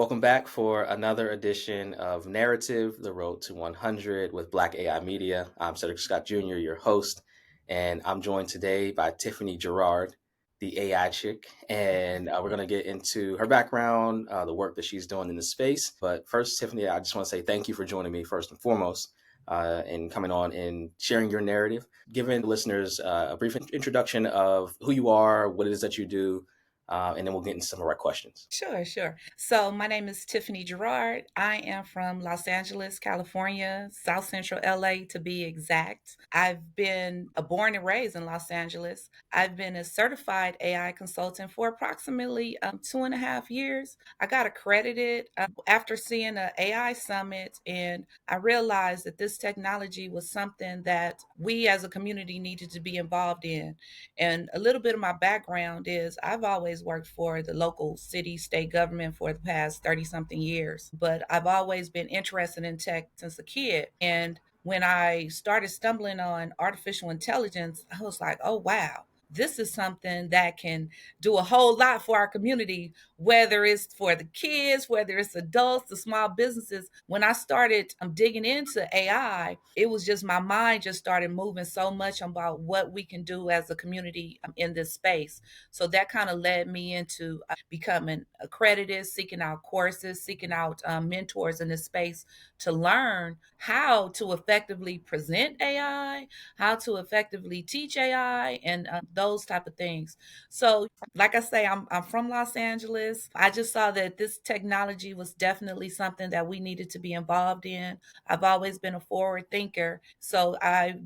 Welcome back for another edition of Narrative, The Road to 100 with Black AI Media. I'm Cedric Scott Jr., your host, and I'm joined today by Tiffany Garrard, the AI chick, and we're going to get into her background, the work that she's doing in the space. But first, Tiffany, I just want to say thank you for joining me first and foremost. And coming on and sharing your narrative, giving listeners a brief introduction of who you are, what it is that you do, and then we'll get into some of our questions. Sure, sure. So my name is Tiffany Garrard. I am from Los Angeles, California, South Central LA to be exact. I've been born and raised in Los Angeles. I've been a certified AI consultant for approximately 2.5 years. I got accredited after seeing an AI summit, and I realized that this technology was something that we as a community needed to be involved in. And a little bit of my background is I've always worked for the local city, state government for the past 30 something years, but I've always been interested in tech since a kid. And when I started stumbling on artificial intelligence, I was like, oh, wow. This is something that can do a whole lot for our community, whether it's for the kids, whether it's adults, the small businesses. When I started digging into AI, it was just my mind just started moving so much about what we can do as a community in this space. So that kind of led me into becoming accredited, seeking out courses, seeking out mentors in this space to learn how to effectively present AI, how to effectively teach AI, and those type of things. So like I say, I'm from Los Angeles. I just saw that this technology was definitely something that we needed to be involved in. I've always been a forward thinker. So I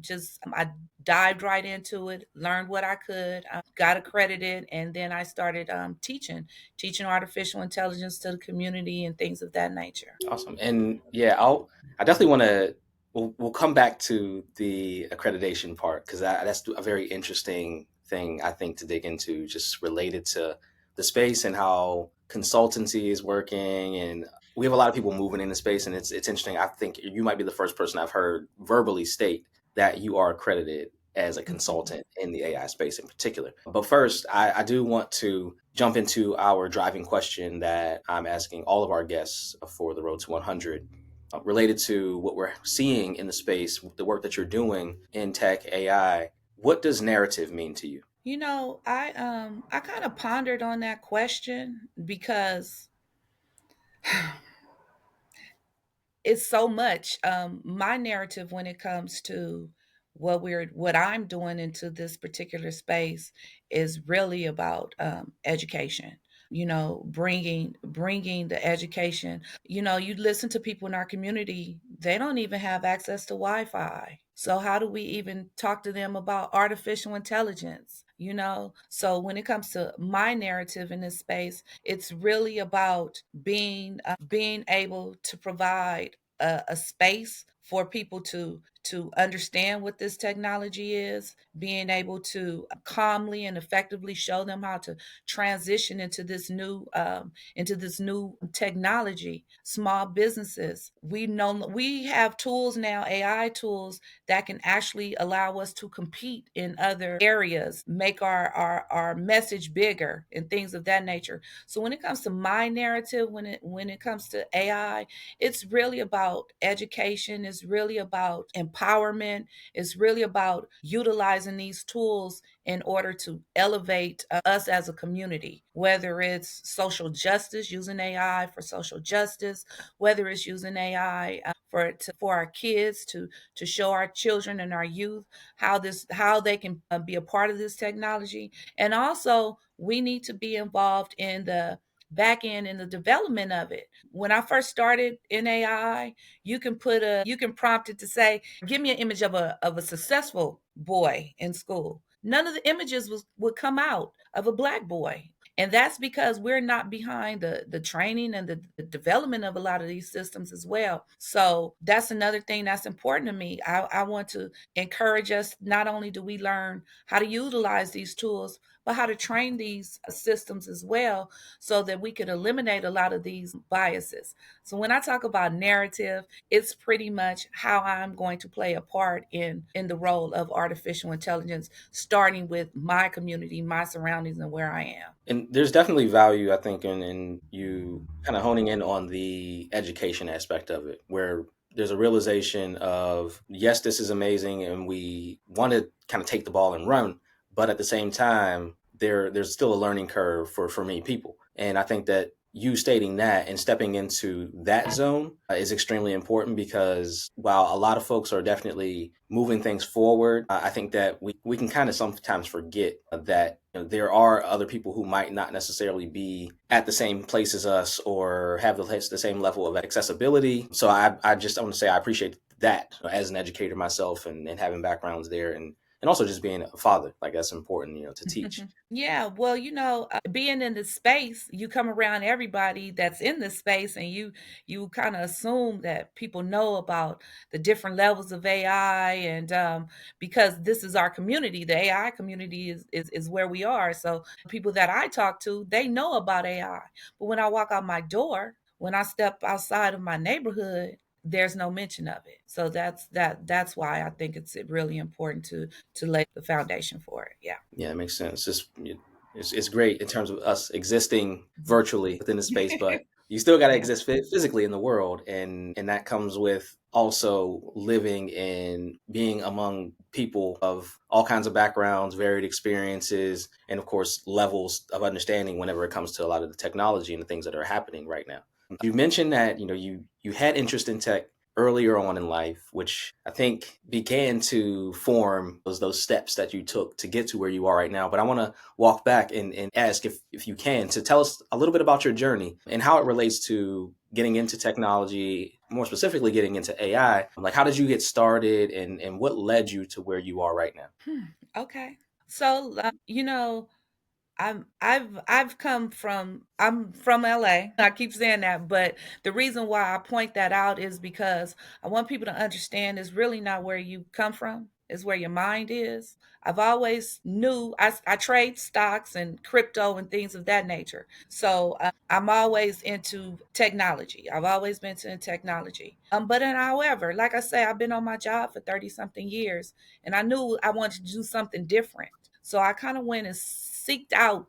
dived right into it, learned what I could, got accredited, and then I started teaching artificial intelligence to the community and things of that nature. Awesome. And yeah, I definitely want to, we'll come back to the accreditation part because that's a very interesting thing, I think, to dig into, just related to the space and how consultancy is working. And we have a lot of people moving in the space, and it's interesting. I think you might be the first person I've heard verbally state that you are accredited as a Mhm. consultant in the AI space in particular. But first, I do want to jump into our driving question that I'm asking all of our guests for the Road to 100, related to what we're seeing in the space, the work that you're doing in tech AI. What does narrative mean to you? I kind of pondered on that question because it's so much. My narrative when it comes to what I'm doing into this particular space is really about education. Bringing the education. You listen to people in our community; they don't even have access to Wi-Fi. So how do we even talk to them about artificial intelligence? So when it comes to my narrative in this space, it's really about being able to provide a space for people to understand what this technology is, being able to calmly and effectively show them how to transition into this new technology. Small businesses, we have tools now, AI tools that can actually allow us to compete in other areas, make our message bigger and things of that nature. So when it comes to my narrative, when it comes to AI, it's really about education, it's really about empowerment, it's really about utilizing these tools in order to elevate us as a community, whether it's social justice, using AI for social justice, whether it's using AI for our kids to show our children and our youth how they can be a part of this technology. And also we need to be involved in the back end in the development of it. When I first started in AI, you can prompt it to say, give me an image of a successful boy in school. None of the images would come out of a black boy. And that's because we're not behind the training and the development of a lot of these systems as well. So that's another thing that's important to me. I want to encourage us, not only do we learn how to utilize these tools, but how to train these systems as well so that we could eliminate a lot of these biases. So when I talk about narrative, it's pretty much how I'm going to play a part in the role of artificial intelligence, starting with my community, my surroundings, and where I am. And there's definitely value, I think, in you kind of honing in on the education aspect of it, where there's a realization of, yes, this is amazing, and we want to kind of take the ball and run, but at the same time, there's still a learning curve for many people. And I think that you stating that and stepping into that zone is extremely important, because while a lot of folks are definitely moving things forward, I think that we can kind of sometimes forget that there are other people who might not necessarily be at the same place as us or have the same level of accessibility. So I just want to say I appreciate that as an educator myself, and having backgrounds there, and also just being a father. Like, that's important, to teach. Yeah, well, being in this space, you come around everybody that's in this space, and you kind of assume that people know about the different levels of AI, and because this is our community, the AI community is where we are. So people that I talk to, they know about AI, but when I walk out my door, when I step outside of my neighborhood, there's no mention of it. So that's why I think it's really important to lay the foundation for it. Yeah. Yeah, it makes sense. It's great in terms of us existing virtually within the space, but you still got to Yeah. exist physically in the world, and that comes with also living and being among people of all kinds of backgrounds, varied experiences, and of course levels of understanding whenever it comes to a lot of the technology and the things that are happening right now. You mentioned that you had interest in tech earlier on in life, which I think began to form those steps that you took to get to where you are right now. But I want to walk back and ask, if you can, to tell us a little bit about your journey and how it relates to getting into technology, more specifically getting into AI. Like, how did you get started, and what led you to where you are right now? Okay. So, I'm from LA. I keep saying that, but the reason why I point that out is because I want people to understand it's really not where you come from, it's where your mind is. I've always knew I trade stocks and crypto and things of that nature. So I'm always into technology. I've always been into technology. But then, however, like I say, I've been on my job for 30 something years, and I knew I wanted to do something different. So I kind of went and seeked out,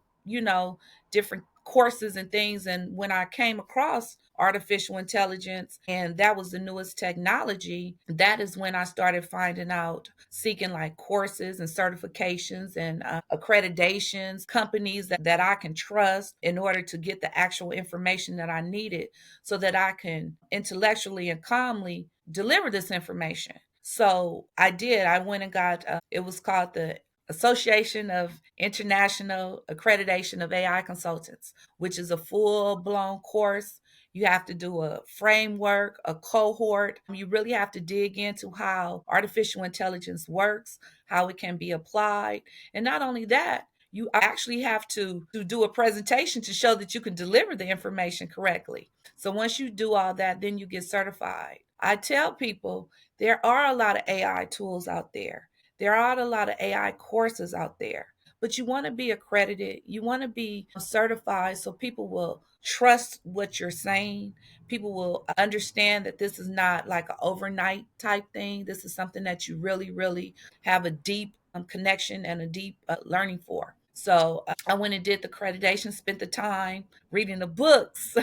different courses and things. And when I came across artificial intelligence, and that was the newest technology, that is when I started finding out, seeking like courses and certifications and accreditations, companies that I can trust in order to get the actual information that I needed so that I can intellectually and calmly deliver this information. So I did. I went and got, it was called the Association of International Accreditation of AI Consultants, which is a full blown course. You have to do a framework, a cohort. You really have to dig into how artificial intelligence works, how it can be applied. And not only that, you actually have to do a presentation to show that you can deliver the information correctly. So once you do all that, then you get certified. I tell people there are a lot of AI tools out there. There are a lot of AI courses out there, but you want to be accredited. You want to be certified so people will trust what you're saying. People will understand that this is not like an overnight type thing. This is something that you really, really have a deep connection and a deep learning for. So I went and did the accreditation, spent the time reading the books,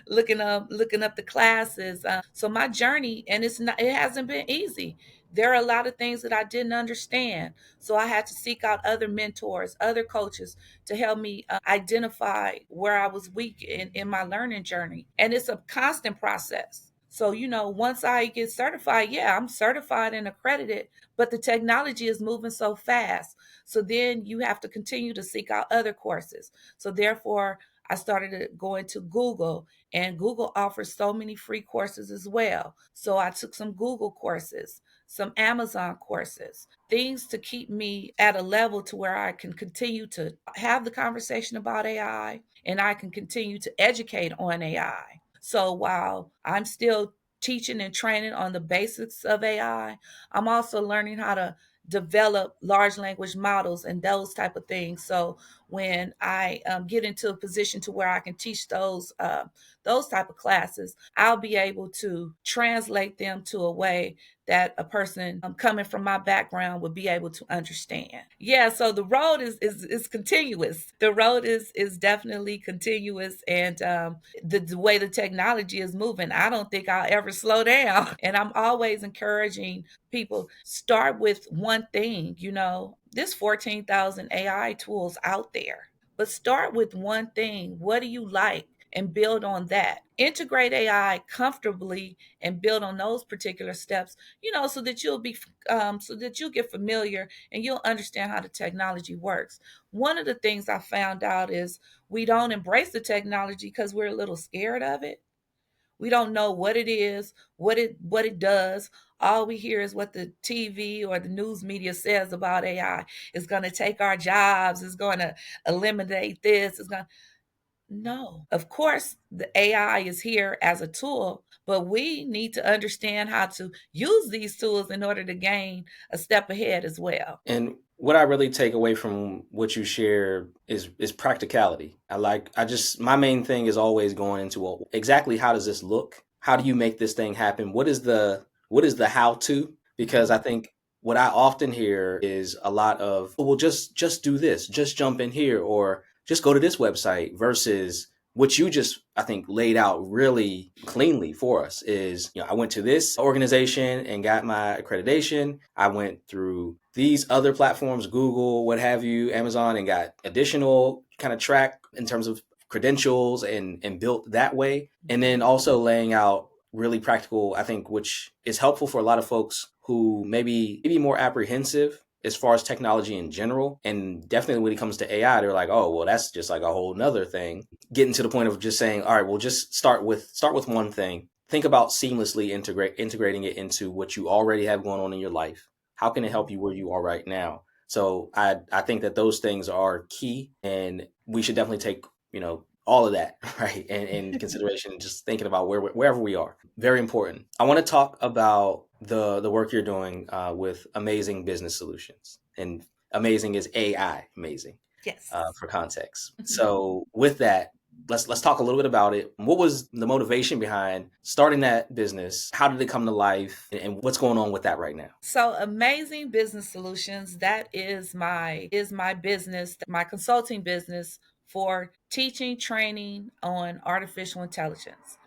looking up the classes. So my journey, and it hasn't been easy. There are a lot of things that I didn't understand. So I had to seek out other mentors, other coaches to help me identify where I was weak in my learning journey. And it's a constant process. So, once I get certified, yeah, I'm certified and accredited, but the technology is moving so fast. So then you have to continue to seek out other courses. So therefore, I started going to Google, and Google offers so many free courses as well. So I took some Google courses, some Amazon courses, things to keep me at a level to where I can continue to have the conversation about AI, and I can continue to educate on AI. So while I'm still teaching and training on the basics of AI, I'm also learning how to develop large language models and those type of things. So when I get into a position to where I can teach those type of classes, I'll be able to translate them to a way that a person coming from my background would be able to understand. Yeah, so the road is continuous. The road is definitely continuous, and the way the technology is moving, I don't think I'll ever slow down. And I'm always encouraging people, start with one thing. There's 14,000 AI tools out there, but start with one thing. What do you like? And build on that. Integrate AI comfortably and build on those particular steps, so that so that you'll get familiar and you'll understand how the technology works. One of the things I found out is we don't embrace the technology because we're a little scared of it. We don't know what it is, what it does. All we hear is what the TV or the news media says about AI. It's going to take our jobs. It's going to eliminate this. It's going to No. Of course, the AI is here as a tool, but we need to understand how to use these tools in order to gain a step ahead as well. And what I really take away from what you share is practicality. I just my main thing is always going into, well, exactly how does this look? How do you make this thing happen? What is the how to? Because I think what I often hear is a lot of, "Oh, well, just do this, just jump in here, or just go to this website," versus what you just, I think, laid out really cleanly for us is, I went to this organization and got my accreditation. I went through these other platforms, Google, what have you, Amazon, and got additional kind of track in terms of credentials and built that way. And then also laying out really practical, I think, which is helpful for a lot of folks who maybe more apprehensive as far as technology in general. And definitely when it comes to AI, they're like, oh, well, that's just like a whole nother thing. Getting to the point of just saying, all right, well, just start with one thing. Think about seamlessly integrating it into what you already have going on in your life. How can it help you where you are right now? So I think that those things are key, and we should definitely take, all of that, right, and in consideration, just thinking about wherever we are. Very important. I want to talk about the work you're doing with Amazing Business Solutions, and amazing is AI amazing, Yes. for context. So with that, let's talk a little bit about it. What was the motivation behind starting that business? How did it come to life, and what's going on with that right now? So Amazing Business Solutions, that is my business, my consulting business for teaching, training on artificial intelligence.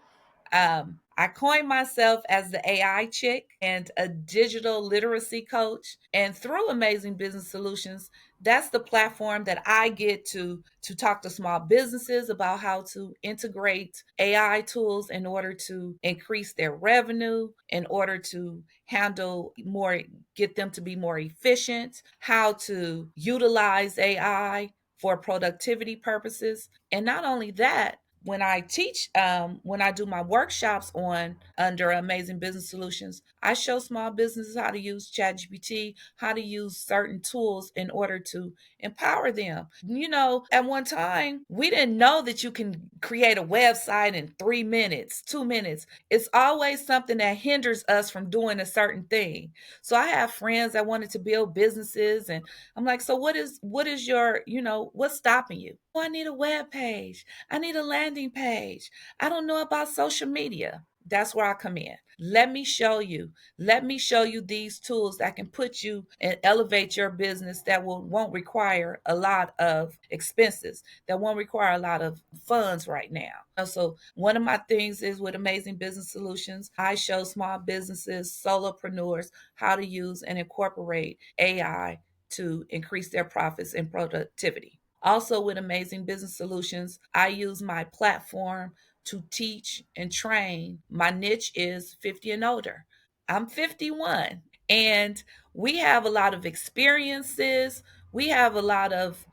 I coined myself as the AI chick and a digital literacy coach. And through Amazing Business Solutions, that's the platform that I get to talk to small businesses about how to integrate AI tools in order to increase their revenue, in order to handle more, get them to be more efficient, how to utilize AI for productivity purposes. And not only that, when I teach, when I do my workshops on under Amazing Business Solutions, I show small businesses how to use ChatGPT, how to use certain tools in order to empower them. At one time, we didn't know that you can create a website in 3 minutes, 2 minutes. It's always something that hinders us from doing a certain thing. So I have friends that wanted to build businesses, and I'm like, so what is your, what's stopping you? Oh, I need a web page. I need a landing page. I don't know about social media. That's where I come in. Let me show you. Let me show you these tools that can put you and elevate your business that won't require a lot of expenses, that won't require a lot of funds right now. So one of my things is with Amazing Business Solutions, I show small businesses, solopreneurs, how to use and incorporate AI to increase their profits and productivity. Also, with Amazing Business Solutions, I use my platform to teach and train. My niche is 50 and older. I'm 51, and we have a lot of experiences. We have a lot of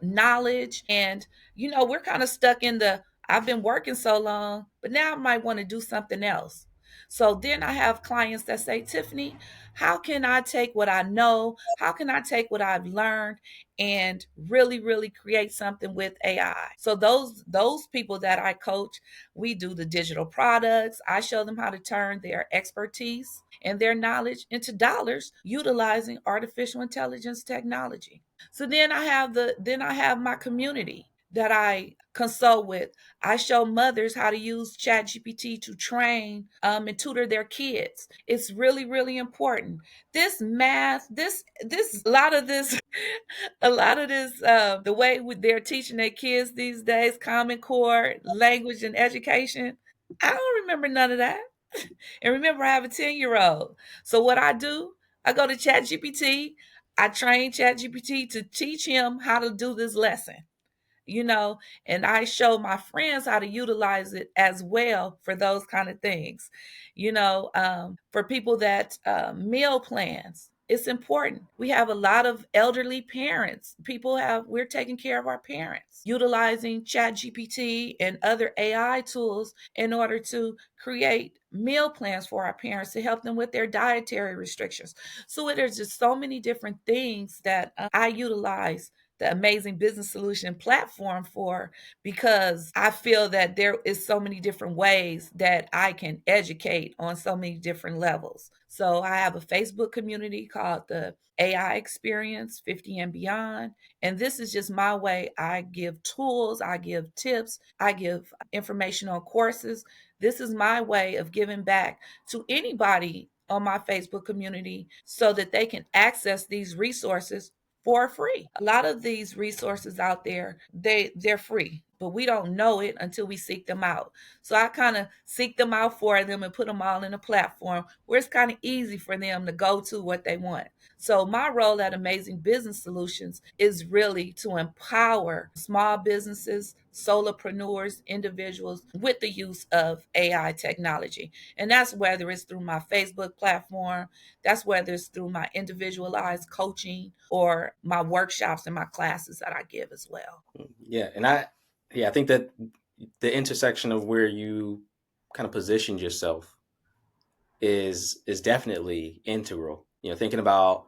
knowledge, and we're kind of stuck in the I've been working so long, but now I might want to do something else. So then I have clients that say, Tiffany, how can I take what I know? How can I take what I've learned and really, really create something with AI? So those people that I coach, we do the digital products. I show them how to turn their expertise and their knowledge into dollars utilizing artificial intelligence technology. So then I have my community that I consult with. I show mothers how to use ChatGPT to train and tutor their kids. It's really, really important. This math, this a lot of this, a lot of this, the way they're teaching their kids these days, Common Core, language, and education. I don't remember none of that. And remember, I have a 10-year-old. So what I do, I go to ChatGPT. I train ChatGPT to teach him how to do this lesson, you know, and I show my friends how to utilize it as well for those kind of things. For people that meal plans, it's important. We have a lot of elderly parents. We're taking care of our parents, utilizing Chat GPT and other AI tools in order to create meal plans for our parents to help them with their dietary restrictions. So there's just so many different things that I utilize the Amazing Business Solution platform for, because I feel that there is so many different ways that I can educate on so many different levels. So I have a Facebook community called the AI Experience 50 and Beyond. And this is just my way. I give tools, I give tips, I give information on courses. This is my way of giving back to anybody on my Facebook community so that they can access these resources for free. A lot of these resources out there, they're free, but we don't know it until we seek them out. So I kind of seek them out for them and put them all in a platform where it's kind of easy for them to go to what they want. So my role at Amazing Business Solutions is really to empower small businesses, solopreneurs, individuals with the use of AI technology. And that's whether it's through my Facebook platform, that's whether it's through my individualized coaching or my workshops and my classes that I give as well. Yeah, and I think that the intersection of where you kind of positioned yourself is definitely integral. Thinking about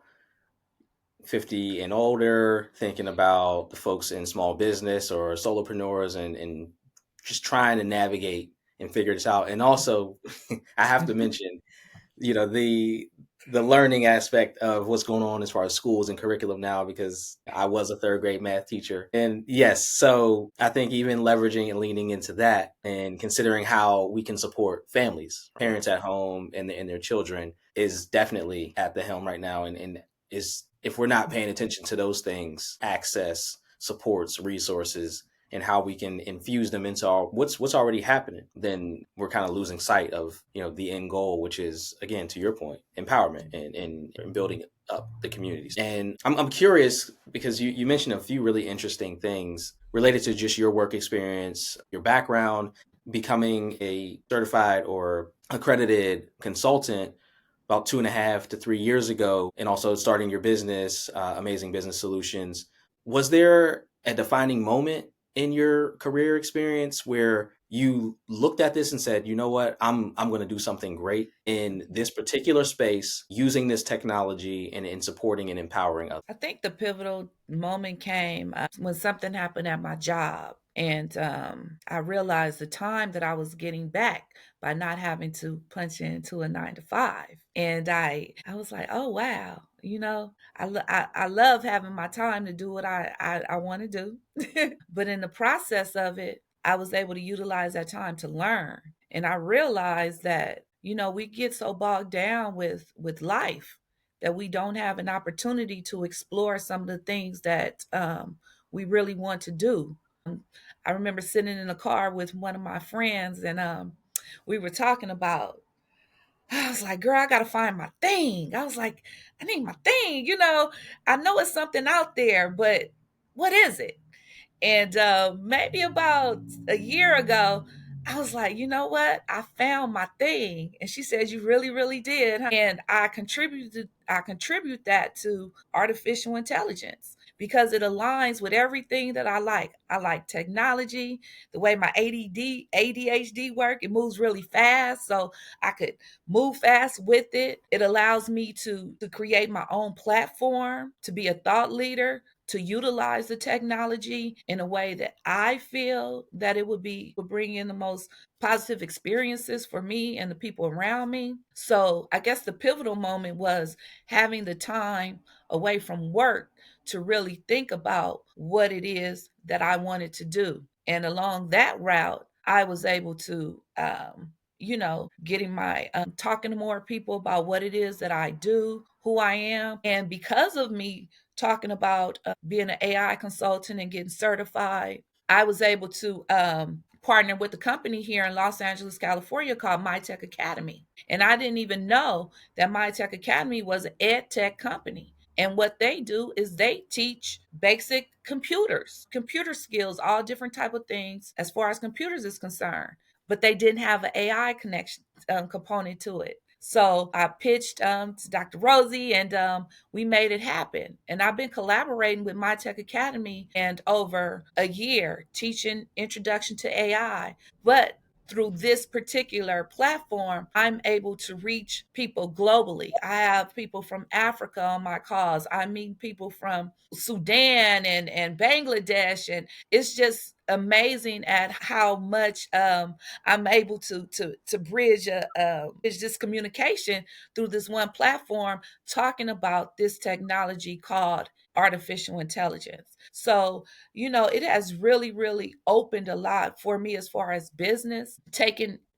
50 and older, thinking about the folks in small business or solopreneurs, and just trying to navigate and figure this out. And also, I have to mention, the learning aspect of what's going on as far as schools and curriculum now, because I was a third grade math teacher. And yes, so I think even leveraging and leaning into that and considering how we can support families, parents at home, and their children is definitely at the helm right now. And is, if we're not paying attention to those things, access, supports, resources, and how we can infuse them into what's already happening, then we're kind of losing sight of the end goal, which is, again, to your point, empowerment and building up the communities. And I'm curious because you mentioned a few really interesting things related to just your work experience, your background, becoming a certified or accredited consultant about 2.5 to 3 years ago, and also starting your business, Amazing Business Solutions. Was there a defining moment in your career experience where you looked at this and said, you know what, I'm going to do something great in this particular space using this technology and in supporting and empowering others? I think the pivotal moment came when something happened at my job. And I realized the time that I was getting back by not having to punch into a 9 to 5. And I was like, oh, wow. I love having my time to do what I want to do. But in the process of it, I was able to utilize that time to learn. And I realized that, we get so bogged down with life that we don't have an opportunity to explore some of the things that we really want to do. I remember sitting in a car with one of my friends, and we were talking about, I was like, girl, I got to find my thing. I was like, I need my thing. I know it's something out there, but what is it? And maybe about a year ago, I was like, you know what? I found my thing. And she said, you really, really did, huh? And I I contribute that to artificial intelligence because it aligns with everything that I like. I like technology, the way my ADHD work, it moves really fast. So I could move fast with it. It allows me to create my own platform, to be a thought leader, to utilize the technology in a way that I feel that it would bring in the most positive experiences for me and the people around me. So I guess the pivotal moment was having the time away from work to really think about what it is that I wanted to do. And along that route, I was able to getting my talking to more people about what it is that I do, who I am. And because of me talking about being an AI consultant and getting certified, I was able to partner with a company here in Los Angeles, California called My Tech Academy. And I didn't even know that My Tech Academy was an ed tech company. And what they do is they teach basic computer skills, all different type of things as far as computers is concerned. But they didn't have an AI connection component to it. So I pitched to Dr. Rosie, and we made it happen. And I've been collaborating with My Tech Academy and over a year teaching introduction to AI. But through this particular platform, I'm able to reach people globally. I have people from Africa on my calls. I meet people from Sudan and Bangladesh, and it's just amazing at how much I'm able to bridge this communication through this one platform, talking about this technology called artificial intelligence. So, it has really, really opened a lot for me as far as business,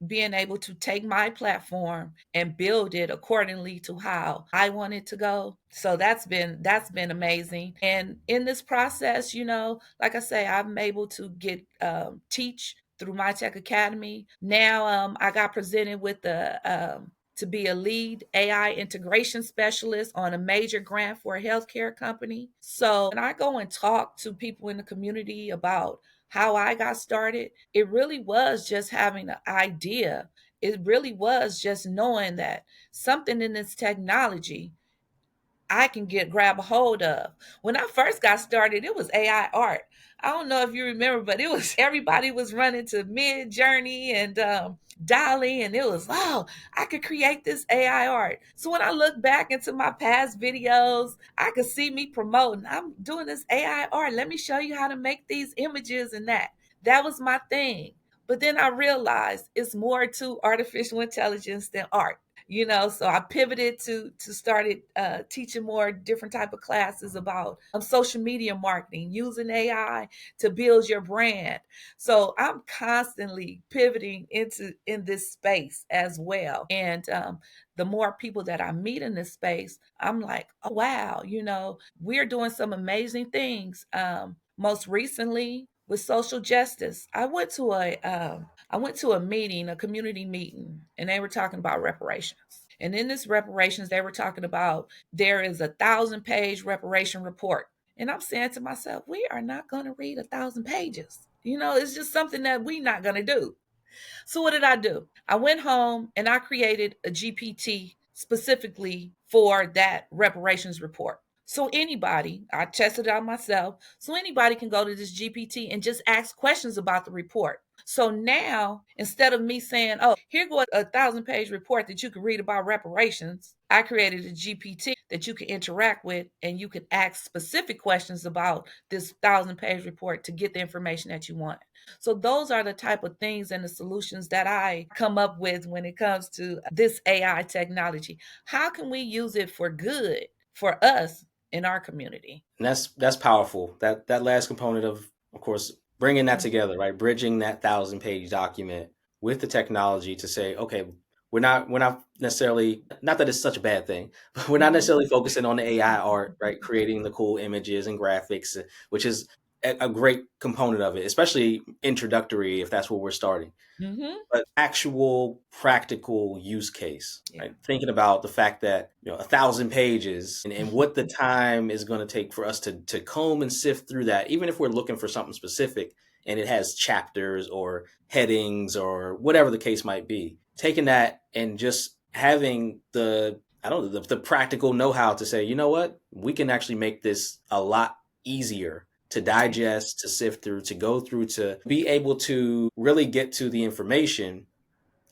being able to take my platform and build it accordingly to how I want it to go. So that's been amazing. And in this process, like I say, I'm able to get teach through My Tech Academy. Now I got presented with the to be a lead AI integration specialist on a major grant for a healthcare company. So when I go and talk to people in the community about how I got started, it really was just having an idea. It really was just knowing that something in this technology I can grab a hold of. When I first got started, it was AI art. I don't know if you remember, but it was everybody was running to Mid Journey and Dolly, and it was, wow, I could create this AI art. So when I look back into my past videos, I could see me promoting. I'm doing this AI art. Let me show you how to make these images and that. That was my thing. But then I realized it's more to artificial intelligence than art. So I pivoted to started teaching more different type of classes about social media marketing, using AI to build your brand. So I'm constantly pivoting in this space as well. And the more people that I meet in this space, I'm like, oh wow, we're doing some amazing things. Most recently with social justice, I went to a meeting, a community meeting, and they were talking about reparations. And in this reparations, they were talking about there is 1,000-page reparation report. And I'm saying to myself, we are not going to read 1,000 pages. It's just something that we're not going to do. So what did I do? I went home and I created a GPT specifically for that reparations report. So anybody, I tested it out myself, so anybody can go to this GPT and just ask questions about the report. So now, instead of me saying, oh, here goes 1,000-page report that you can read about reparations, I created a GPT that you can interact with and you can ask specific questions about this 1,000-page report to get the information that you want. So those are the type of things and the solutions that I come up with when it comes to this AI technology. How can we use it for good for us in our community? And that's powerful. That last component of course, bringing that Mhm. together, right? Bridging that 1,000 page document with the technology to say, okay, we're not necessarily, not that it's such a bad thing, but we're not Mhm. necessarily focusing on the AI art, right? Creating the cool images and graphics, which is a great component of it, especially introductory if that's where we're starting, Mhm. but actual practical use case, Yeah. right? Thinking about the fact that 1,000 pages and what the time is going to take for us to comb and sift through that, even if we're looking for something specific and it has chapters or headings or whatever the case might be, taking that and just having the I don't know, the practical know-how to say, you know what, we can actually make this a lot easier to digest, to sift through, to go through, to be able to really get to the information.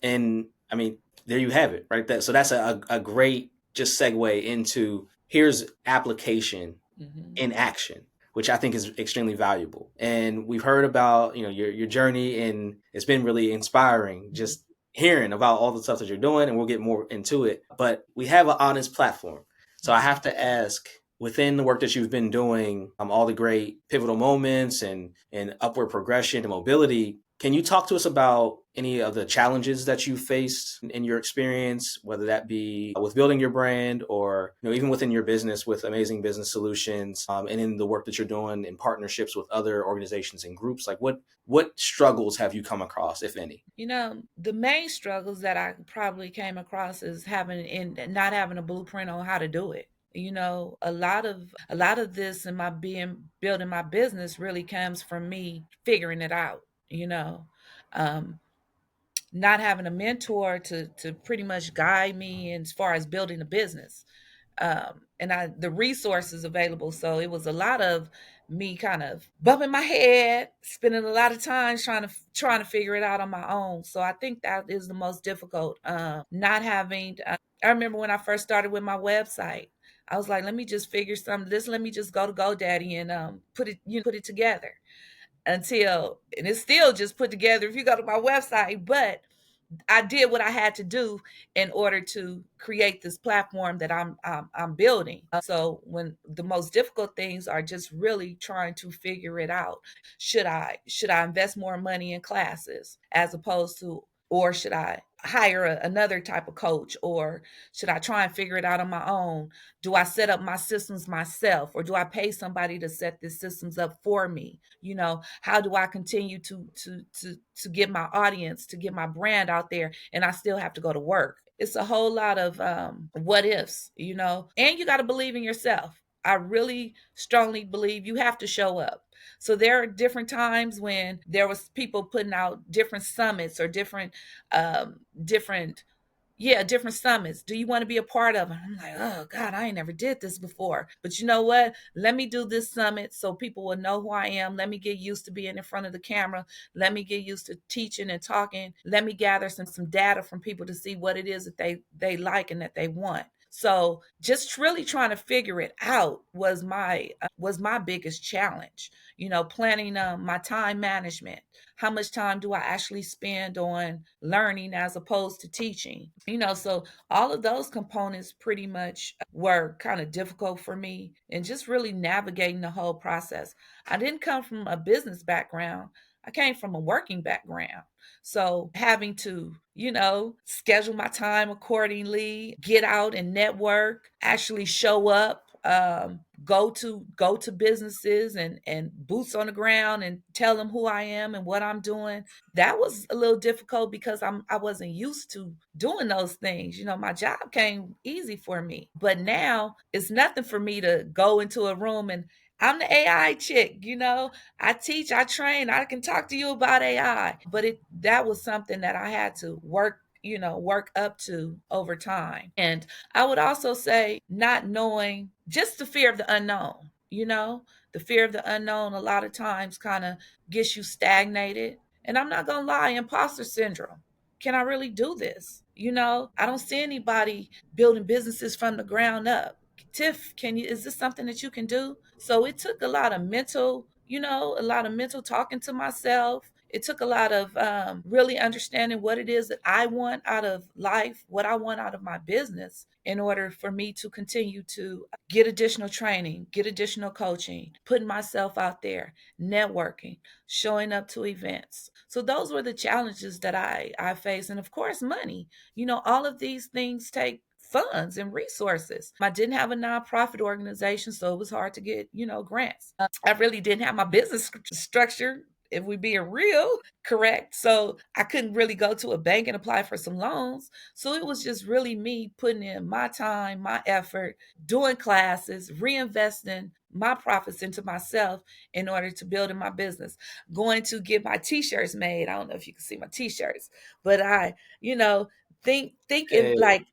And I mean, there you have it, right? So that's a great just segue into here's application Mm-hmm. in action, which I think is extremely valuable. And we've heard about, your journey, and it's been really inspiring Mm-hmm. just hearing about all the stuff that you're doing, and we'll get more into it. But we have an honest platform. So I have to ask, within the work that you've been doing, all the great pivotal moments and upward progression and mobility, can you talk to us about any of the challenges that you faced in your experience, whether that be with building your brand or even within your business with amazing business solutions, and in the work that you're doing in partnerships with other organizations and groups? Like what struggles have you come across, if any? The main struggles that I probably came across is having in not having a blueprint on how to do it. A lot of this in my being building my business really comes from me figuring it out. You know, um, not having a mentor to pretty much guide me as far as building a business, and the resources available. So it was a lot of me kind of bumping my head, spending a lot of time trying to figure it out on my own. So I think that is the most difficult. Not having. I remember when I first started with my website. I was like, let me just figure some of this. Let me just go to GoDaddy and put it together and it's still just put together if you go to my website. But I did what I had to do in order to create this platform that I'm building. So when the most difficult things are just really trying to figure it out. Should I invest more money in classes as opposed to, or should I hire another type of coach, or should I try and figure it out on my own? Do I set up my systems myself, or do I pay somebody to set the systems up for me? How do I continue to get my audience, to get my brand out there, and I still have to go to work? It's a whole lot of what ifs, and you got to believe in yourself. I really strongly believe you have to show up. So there are different times when there was people putting out different summits or different yeah, different summits. Do you want to be a part of it? I'm like, oh God, I ain't never did this before. But you know what? Let me do this summit so people will know who I am. Let me get used to being in front of the camera. Let me get used to teaching and talking. Let me gather some data from people to see what it is that they like and that they want. So just really trying to figure it out was my biggest challenge. Planning my time management. How much time do I actually spend on learning as opposed to teaching? So all of those components pretty much were kind of difficult for me, and just really navigating the whole process. I didn't come from a business background. I came from a working background. So having to, schedule my time accordingly, get out and network, actually show up, go to businesses and boots on the ground and tell them who I am and what I'm doing. That was a little difficult because I wasn't used to doing those things. My job came easy for me. But now it's nothing for me to go into a room and I'm the AI chick. I teach, I train, I can talk to you about AI. But that was something that I had to work up to over time. And I would also say not knowing, just the fear of the unknown. The fear of the unknown a lot of times kind of gets you stagnated. And I'm not gonna lie, imposter syndrome. Can I really do this? I don't see anybody building businesses from the ground up. Tiff, is this something that you can do? So it took a lot of mental talking to myself. It took a lot of really understanding what it is that I want out of life, what I want out of my business, in order for me to continue to get additional training, get additional coaching, putting myself out there, networking, showing up to events. So those were the challenges that I faced. And of course, money. All of these things take funds and resources. I didn't have a nonprofit organization, so it was hard to get, grants. I really didn't have my business structure, if we being real, correct. So I couldn't really go to a bank and apply for some loans. So it was just really me putting in my time, my effort, doing classes, reinvesting my profits into myself in order to build in my business. Going to get my t-shirts made. I don't know if you can see my t-shirts, but I, thinking Hey, like,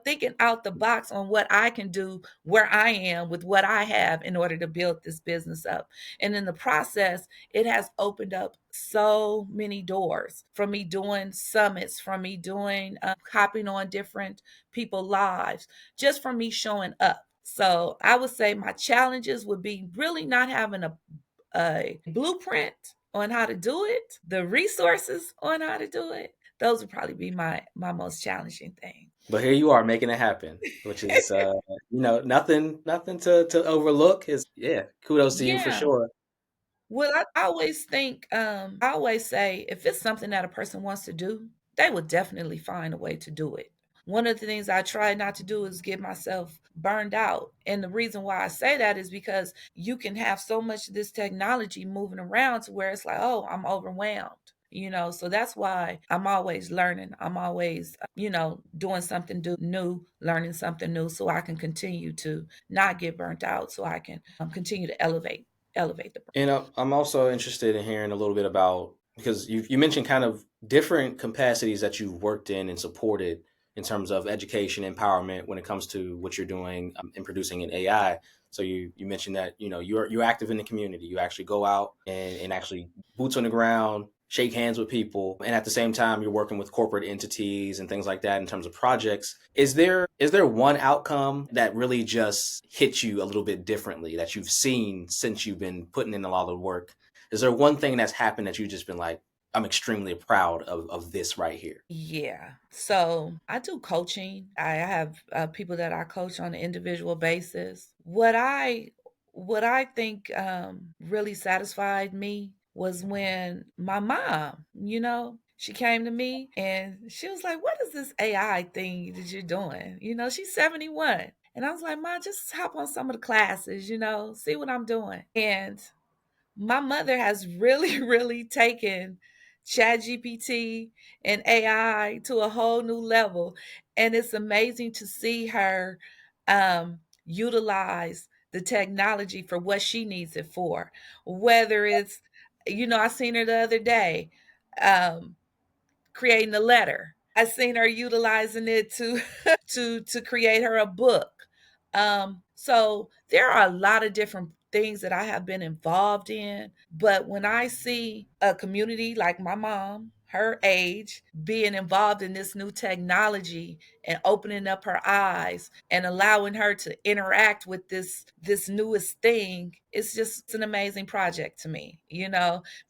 thinking out the box on what I can do where I am with what I have in order to build this business up. And in the process, it has opened up so many doors from me doing summits, from me doing hopping on different people lives, just from me showing up. So I would say my challenges would be really not having a blueprint on how to do it, the resources on how to do it. Those would probably be my most challenging thing. but here you are making it happen, which is nothing to overlook. Is yeah, kudos to you for Yeah. sure. Well, I always think, I always say if it's something that a person wants to do, they will definitely find a way to do it. One of the things I try not to do is get myself burned out. And the reason why I say that is because you can have so much of this technology moving around to where it's like, oh, I'm overwhelmed. So that's why I'm always learning. I'm always, doing something new, learning something new so I can continue to not get burnt out, so I can continue to elevate the. And I'm also interested in hearing a little bit about because you mentioned kind of different capacities that you've worked in and supported in terms of education empowerment when it comes to what you're doing in producing an AI. So you mentioned that you're active in the community. You actually go out and actually boots on the ground, shake hands with people, and at the same time you're working with corporate entities and things like that in terms of projects. Is there one outcome that really just hits you a little bit differently that you've seen since you've been putting in a lot of work? Is there one thing that's happened that you've just been like, I'm extremely proud of this right here? Yeah. So I do coaching. I have people that I coach on an individual basis. What I think really satisfied me was when my mom, she came to me and she was like, "What is this AI thing that you're doing?" She's 71. And I was like, "Ma, just hop on some of the classes, see what I'm doing." And my mother has really, really taken ChatGPT and AI to a whole new level. And it's amazing to see her utilize the technology for what she needs it for. Whether it's, I seen her the other day. Um, creating a letter. I seen her utilizing it to to create her a book. So there are a lot of different things that I have been involved in, but when I see a community like my mom, her age, being involved in this new technology and opening up her eyes and allowing her to interact with this newest thing, it's just an amazing project to me,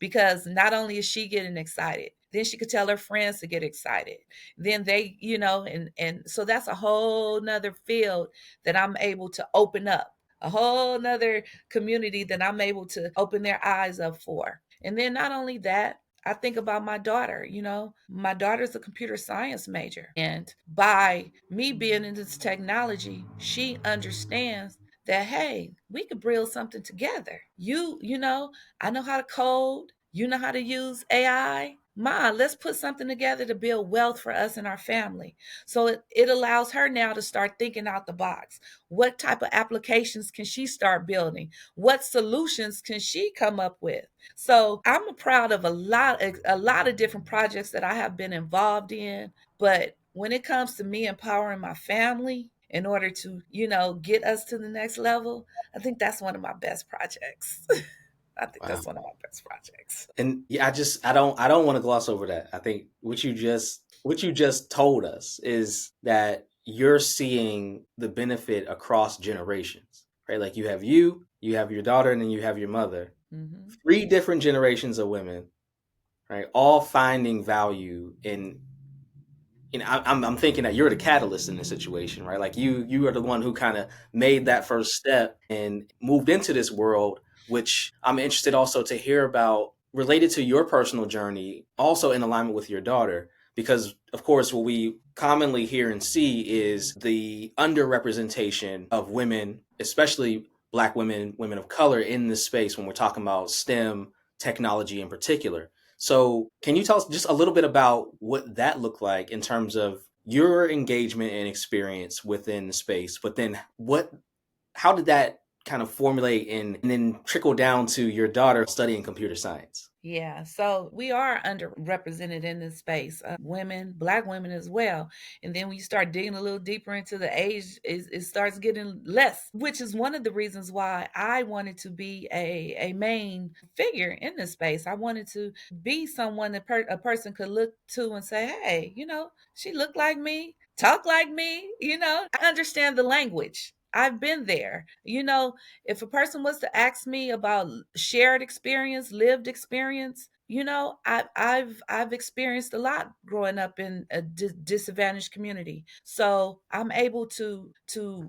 because not only is she getting excited, then she could tell her friends to get excited. Then they, and so that's a whole nother field that I'm able to open up, a whole nother community that I'm able to open their eyes up for. And then not only that, I think about my daughter. My daughter's a computer science major. And by me being in this technology, she understands that, hey, we could build something together. I know how to code. You know how to use AI. Ma, let's put something together to build wealth for us and our family. So it allows her now to start thinking out the box. What type of applications can she start building? What solutions can she come up with? So I'm proud of a lot of different projects that I have been involved in. But when it comes to me empowering my family in order to, get us to the next level, I think that's one of my best projects. I think Wow. that's one of my best projects. And yeah, I don't want to gloss over that. I think what you just told us is that you're seeing the benefit across generations, right? Like you have your daughter, and then you have your mother. Hmm. Three different generations of women, right? All finding value in I'm thinking that you're the catalyst in this situation, right? Like you are the one who kind of made that first step and moved into this world, which I'm interested also to hear about related to your personal journey, also in alignment with your daughter, because of course what we commonly hear and see is the underrepresentation of women, especially Black women, women of color in this space when we're talking about STEM technology in particular. So, can you tell us just a little bit about what that looked like in terms of your engagement and experience within the space? But then, how did that kind of formulate and then trickle down to your daughter studying computer science? Yeah, so we are underrepresented in this space. Women, black women as well. And then when you start digging a little deeper into the age, it starts getting less, which is one of the reasons why I wanted to be a main figure in this space. I wanted to be someone that a person could look to and say, hey, she looked like me, talk like me, I understand the language. I've been there. If a person was to ask me about shared experience, lived experience, I've experienced a lot growing up in a disadvantaged community. So I'm able to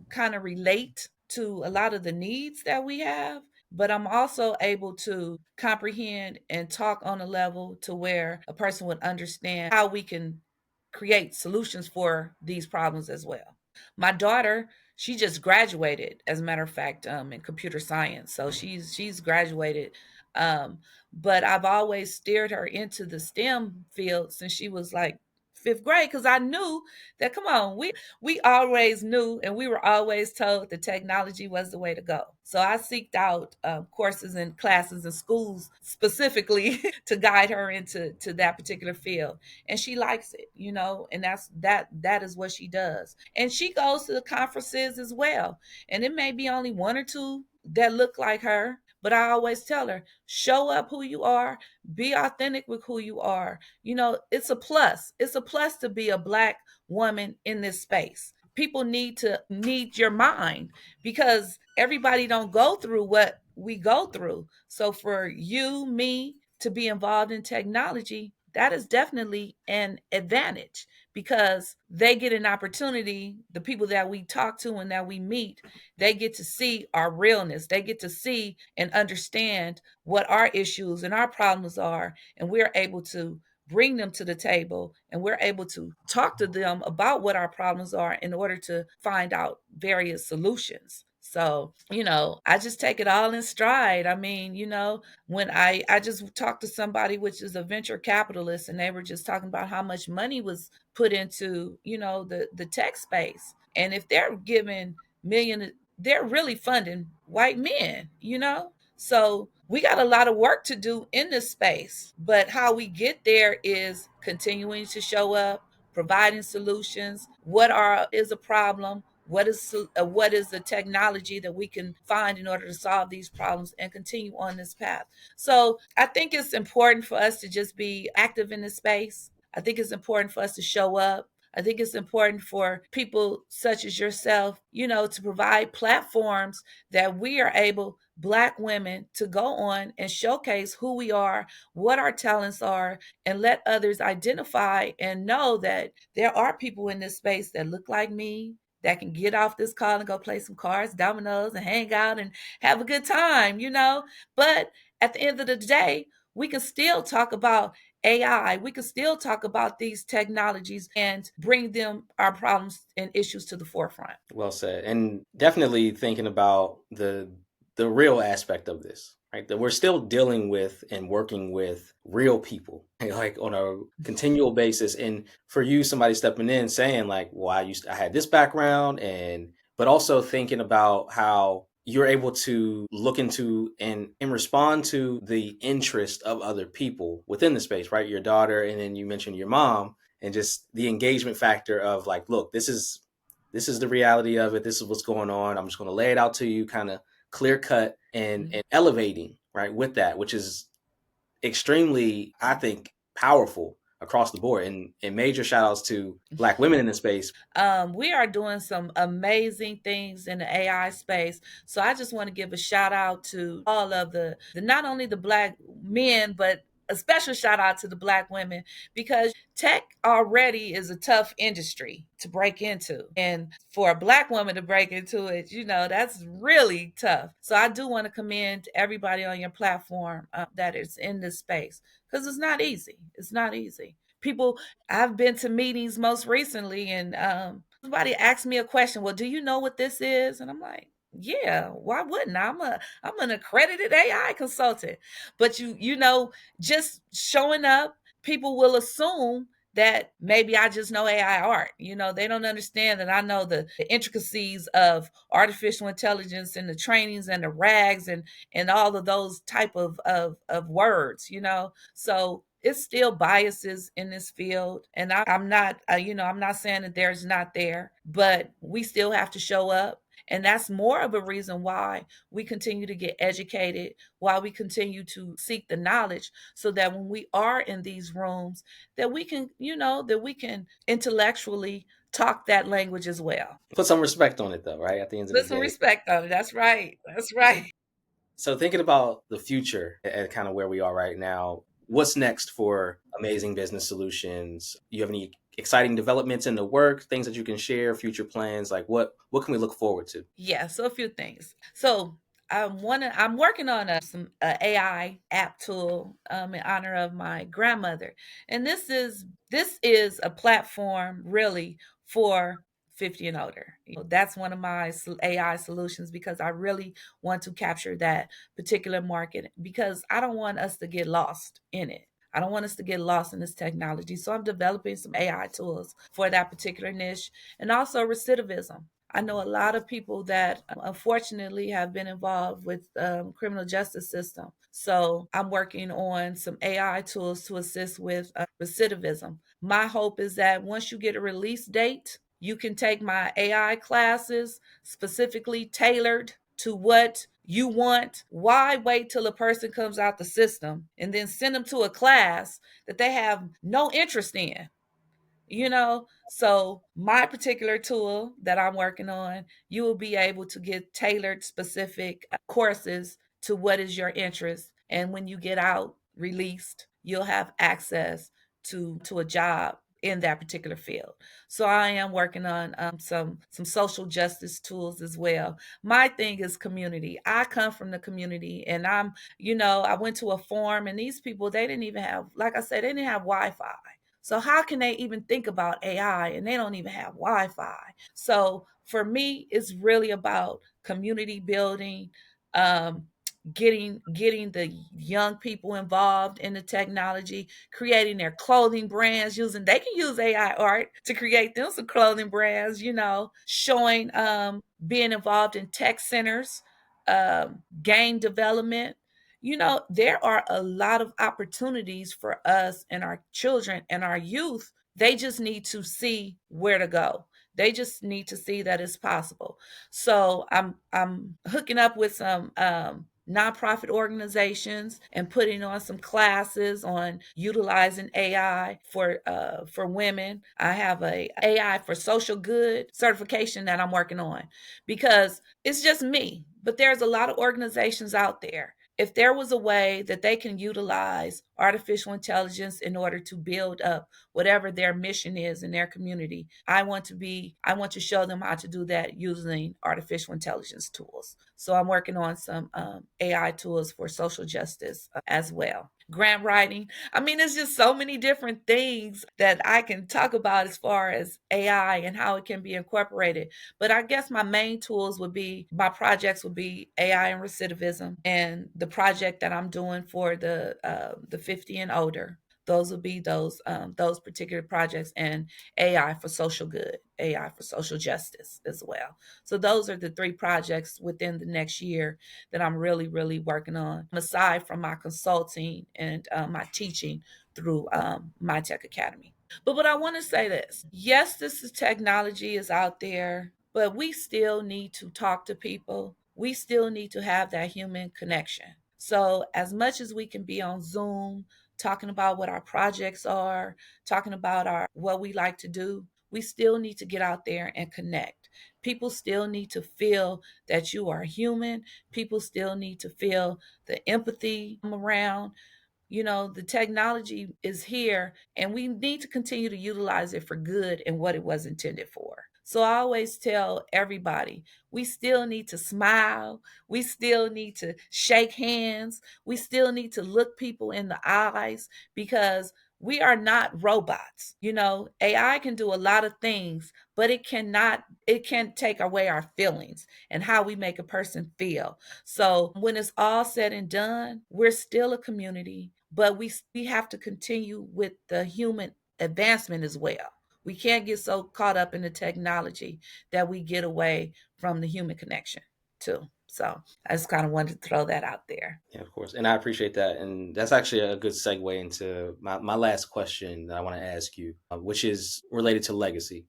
kind of relate to a lot of the needs that we have, but I'm also able to comprehend and talk on a level to where a person would understand how we can create solutions for these problems as well. My daughter, she just graduated, as a matter of fact, in computer science. So she's graduated. Um, but I've always steered her into the STEM field since she was like fifth grade, because I knew that, come on, we always knew, and we were always told that technology was the way to go. So I seeked out courses and classes and schools specifically to guide her into that particular field, and she likes it, and that is what she does. And she goes to the conferences as well, and it may be only one or two that look like her, but I always tell her, show up who you are, be authentic with who you are. It's a plus. It's a plus to be a black woman in this space. People need your mind, because everybody don't go through what we go through. So for you, me, to be involved in technology, that is definitely an advantage, because they get an opportunity. The people that we talk to and that we meet, they get to see our realness. They get to see and understand what our issues and our problems are. And we're able to bring them to the table, and we're able to talk to them about what our problems are in order to find out various solutions. So, I just take it all in stride. I mean, when I just talked to somebody which is a venture capitalist, and they were just talking about how much money was put into, the tech space. And if they're giving million, they're really funding white men. So we got a lot of work to do in this space, but how we get there is continuing to show up, providing solutions. Is a problem? What is the technology that we can find in order to solve these problems and continue on this path? So I think it's important for us to just be active in this space. I think it's important for us to show up. I think it's important for people such as yourself, to provide platforms that we are able, Black women, to go on and showcase who we are, what our talents are, and let others identify and know that there are people in this space that look like me, that can get off this call and go play some cards, dominoes, and hang out and have a good time. But at the end of the day, we can still talk about AI. We can still talk about these technologies and bring them our problems and issues to the forefront. Well said. And definitely thinking about the real aspect of this, right? That we're still dealing with and working with real people, like on a continual basis. And for you, somebody stepping in saying like, well, I had this background, and but also thinking about how you're able to look into and respond to the interest of other people within the space, right? Your daughter, and then you mentioned your mom, and just the engagement factor of like, look, this is the reality of it. This is what's going on. I'm just going to lay it out to you, kind of clear cut and elevating, right, with that, which is extremely, I think, powerful across the board. And major shout outs to Black women in the space. We are doing some amazing things in the AI space. So I just want to give a shout out to all of the not only the Black men, but a special shout out to the Black women, because tech already is a tough industry to break into. And for a Black woman to break into it, that's really tough. So I do want to commend everybody on your platform that is in this space, because it's not easy. It's not easy. People, I've been to meetings most recently, and somebody asked me a question. Well, do you know what this is? And I'm like, yeah, why wouldn't I? I'm an accredited AI consultant. But just showing up, people will assume that maybe I just know AI art. They don't understand that I know the intricacies of artificial intelligence and the trainings and the rags and all of those type of words. So it's still biases in this field, and I'm not I'm not saying that there's not there, but we still have to show up. And that's more of a reason why we continue to get educated, why we continue to seek the knowledge, so that when we are in these rooms, that we can intellectually talk that language as well. Put some respect on it, though, right? At the end of the Put some day. respect on it. That's right. That's right. So thinking about the future and kind of where we are right now, what's next for Amazing Business Solutions? You have any exciting developments in the work, things that you can share, future plans? Like what can we look forward to? Yeah, so a few things. So I'm working on some AI app tool in honor of my grandmother, and this is a platform really for 50 and older. That's one of my AI solutions, because I really want to capture that particular market, because I don't want us to get lost in it. I don't want us to get lost in this technology. So I'm developing some AI tools for that particular niche, and also recidivism. I know a lot of people that unfortunately have been involved with criminal justice system. So I'm working on some AI tools to assist with recidivism. My hope is that once you get a release date, you can take my AI classes specifically tailored to what you want. Why wait till a person comes out the system and then send them to a class that they have no interest in? So my particular tool that I'm working on, you will be able to get tailored specific courses to what is your interest, and when you get out released, you'll have access to a job in that particular field. So I am working on some social justice tools as well. My thing is community. I come from the community, and I went to a forum, and these people, they didn't even have, like I said, they didn't have Wi-Fi. So how can they even think about AI and they don't even have Wi-Fi? So for me, it's really about community building, um, getting the young people involved in the technology, creating their clothing brands. They can use AI art to create them some clothing brands. Showing being involved in tech centers, game development. There are a lot of opportunities for us and our children and our youth. They just need to see where to go. They just need to see that it's possible. So I'm hooking up with some nonprofit organizations and putting on some classes on utilizing AI for women. I have a AI for social good certification that I'm working on, because it's just me, but there's a lot of organizations out there. If there was a way that they can utilize artificial intelligence in order to build up whatever their mission is in their community, I want to show them how to do that using artificial intelligence tools. So I'm working on some AI tools for social justice as well. Grant writing. I mean, it's just so many different things that I can talk about as far as AI and how it can be incorporated. But I guess my projects would be AI and recidivism, and the project that I'm doing for the 50 and older. Those would be those particular projects, and AI for social good, AI for social justice as well. So those are the three projects within the next year that I'm really, really working on, aside from my consulting and my teaching through My Tech Academy. But what I want to say this, yes, technology is out there, but we still need to talk to people. We still need to have that human connection. So as much as we can be on Zoom, talking about what our projects are, talking about our what we like to do, we still need to get out there and connect. People still need to feel that you are human. People still need to feel the empathy around. The technology is here, and we need to continue to utilize it for good and what it was intended for. So I always tell everybody, we still need to smile. We still need to shake hands. We still need to look people in the eyes, because we are not robots. AI can do a lot of things, but it can't take away our feelings and how we make a person feel. So when it's all said and done, we're still a community, but we have to continue with the human advancement as well. We can't get so caught up in the technology that we get away from the human connection too. So I just kind of wanted to throw that out there. Yeah, of course. And I appreciate that. And that's actually a good segue into my last question that I want to ask you, which is related to legacy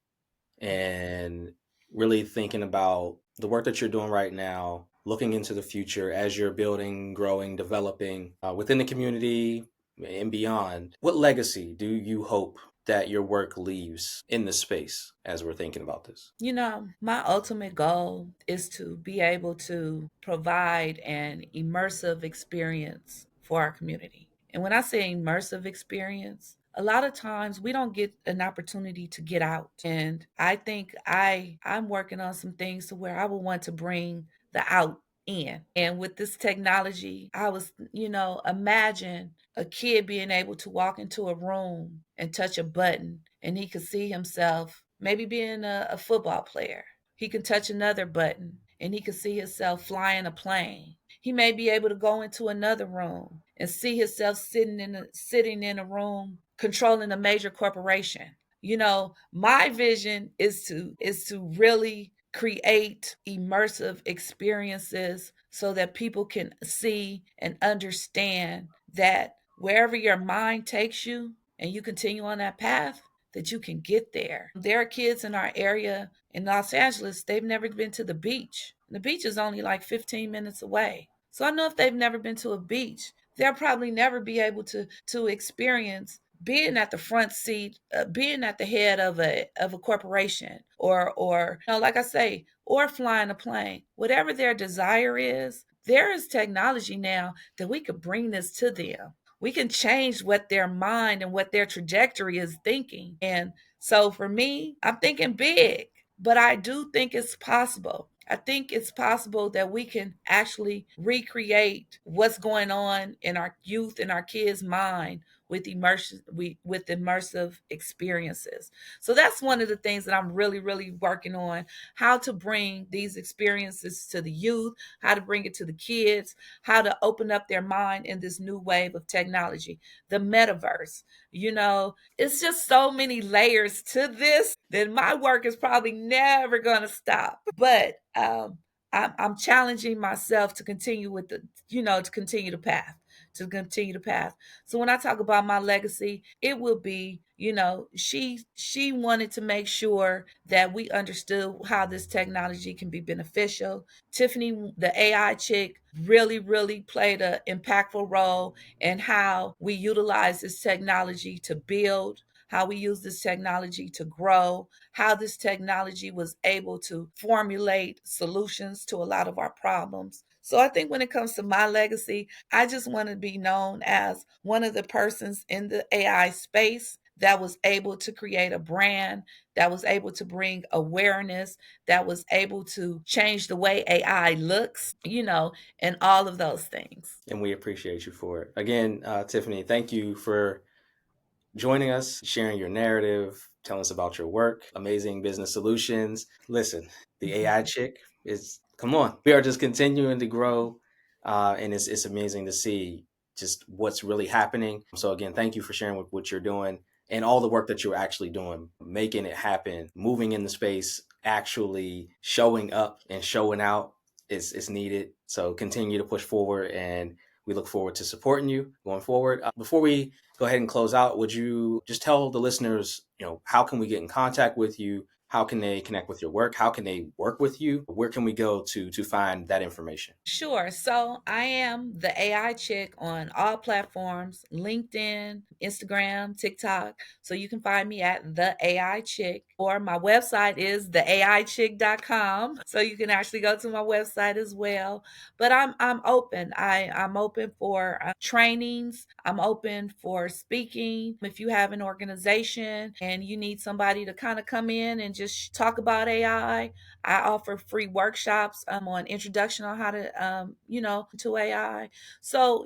and really thinking about the work that you're doing right now, looking into the future as you're building, growing, developing within the community and beyond. What legacy do you hope that your work leaves in the space as we're thinking about this? My ultimate goal is to be able to provide an immersive experience for our community. And when I say immersive experience, a lot of times we don't get an opportunity to get out. And I think I'm working on some things to where I would want to bring the out in. And with this technology, I was, imagine a kid being able to walk into a room and touch a button and he could see himself maybe being a football player. He can touch another button and he can see himself flying a plane. He may be able to go into another room and see himself sitting in a room controlling a major corporation. My vision is to really create immersive experiences so that people can see and understand that wherever your mind takes you and you continue on that path, that you can get there. There are kids in our area in Los Angeles, they've never been to the beach. The beach is only like 15 minutes away. So I know if they've never been to a beach, they'll probably never be able to experience being at the front seat, being at the head of a corporation, or like I say, or flying a plane. Whatever their desire is, there is technology now that we could bring this to them. We can change what their mind and what their trajectory is thinking. And so for me, I'm thinking big, but I do think it's possible. I think it's possible that we can actually recreate what's going on in our youth and our kids' mind with immersive experiences. So that's one of the things that I'm really, really working on: how to bring these experiences to the youth, how to bring it to the kids, how to open up their mind in this new wave of technology, the metaverse. It's just so many layers to this that my work is probably never going to stop. But I'm challenging myself to continue to continue the path, to continue the path. So when I talk about my legacy, it will be, she wanted to make sure that we understood how this technology can be beneficial. Tiffany, the AI chick, really, really played an impactful role in how we utilize this technology to build, how we use this technology to grow, how this technology was able to formulate solutions to a lot of our problems. So I think when it comes to my legacy, I just want to be known as one of the persons in the AI space that was able to create a brand, that was able to bring awareness, that was able to change the way AI looks, and all of those things. And we appreciate you for it. Again, Tiffany, thank you for joining us, sharing your narrative, telling us about your work, amazing business solutions. Listen, the AI chick is, come on, we are just continuing to grow. And it's amazing to see just what's really happening. So, again, thank you for sharing what you're doing and all the work that you're actually doing, making it happen, moving in the space, actually showing up and showing out is needed. So, continue to push forward, and we look forward to supporting you going forward. Before we go ahead and close out, would you just tell the listeners, how can we get in contact with you? How can they connect with your work? How can they work with you? Where can we go to find that information? Sure. So I am the AI chick on all platforms: LinkedIn, Instagram, TikTok. So you can find me at the AI chick, or my website is theaichick.com. So you can actually go to my website as well. But I'm open. I'm open for trainings. I'm open for speaking. If you have an organization and you need somebody to kind of come in and just talk about I offer free workshops on introduction on how to AI. So,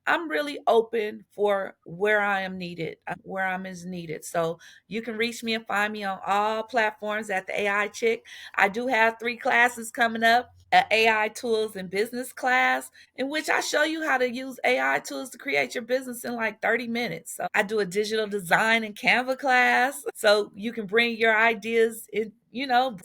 I'm really open for where I am needed, where I'm is needed. So you can reach me and find me on all platforms at the AI Chick. I do have 3 classes coming up an AI tools and business class in which I show you how to use AI tools to create your business in like 30 minutes. So I do a digital design and Canva class so you can bring your ideas to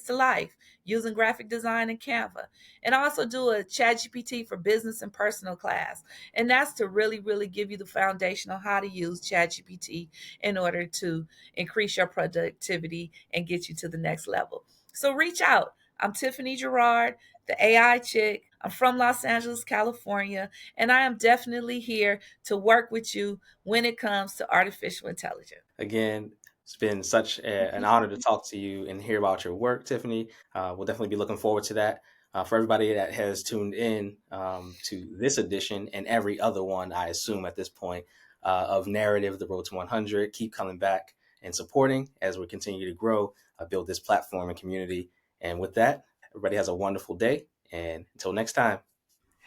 life using graphic design and Canva. And I also do a ChatGPT for business and personal class. And that's to really, really give you the foundation on how to use ChatGPT in order to increase your productivity and get you to the next level. So reach out. I'm Tiffany Garrard, the AI chick. I'm from Los Angeles, California, and I am definitely here to work with you when it comes to artificial intelligence. Again, it's been such an honor to talk to you and hear about your work, Tiffany. We'll definitely be looking forward to that. For everybody that has tuned in to this edition and every other one, I assume at this point, of Narrative, The Road to 100, keep coming back and supporting as we continue to grow, build this platform and community. And with that, everybody has a wonderful day. And until next time,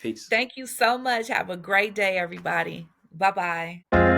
peace. Thank you so much. Have a great day, everybody. Bye bye.